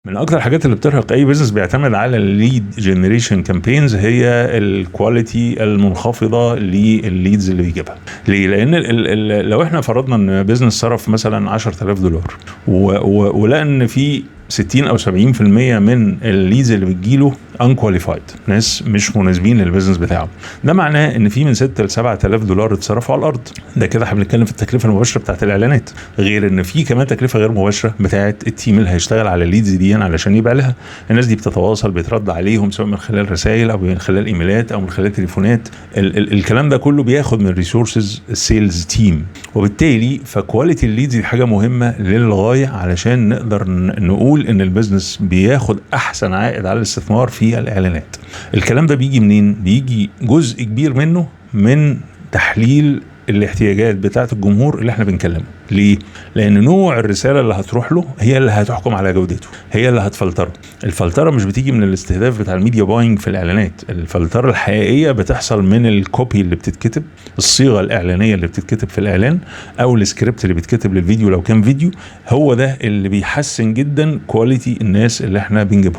من اكتر الحاجات اللي بترهق اي بيزنس بيعتمد على الليد جنريشن كامبينز هي الكواليتي المنخفضه للليدز اللي بيجيبها. ليه؟ لان لو احنا فرضنا ان بيزنس صرف مثلا $10,000 ولقى ان في 60 أو 70% من الليدز اللي بتجيله unqualified، ناس مش مناسبين للبيزنس بتاعه، ده معناه ان في من $6,000 ل $7,000 اتصرفوا على الارض. ده كده احنا بنتكلم في التكلفه المباشره بتاعت الاعلانات، غير ان في كمان تكلفه غير مباشره بتاعت التيم اللي هيشتغل على الليدز دي علشان يبيع لها. الناس دي بتتواصل، بيترد عليهم سواء من خلال رسائل او من خلال ايميلات او من خلال تليفونات. الكلام ده كله بياخد من ريسورسز السيلز تيم، وبالتالي فكواليتي الليدز دي حاجه مهمه للغايه علشان نقدر نقول ان البيزنس بياخد احسن عائد على الاستثمار في الاعلانات. الكلام ده بيجي منين؟ بيجي جزء كبير منه من تحليل الاحتياجات بتاعه الجمهور اللي احنا بنكلمه. ليه؟ لان نوع الرساله اللي هتروح له هي اللي هتحكم على جودته، هي اللي هتفلتره. الفلتره مش بتيجي من الاستهداف بتاع الميديا باينج في الاعلانات، الفلتره الحقيقيه بتحصل من الكوبي اللي بتتكتب، الصيغه الاعلانيه اللي بتتكتب في الاعلان، او السكريبت اللي بيتكتب للفيديو لو كان فيديو. هو ده اللي بيحسن جدا كواليتي الناس اللي احنا بنجيبهم.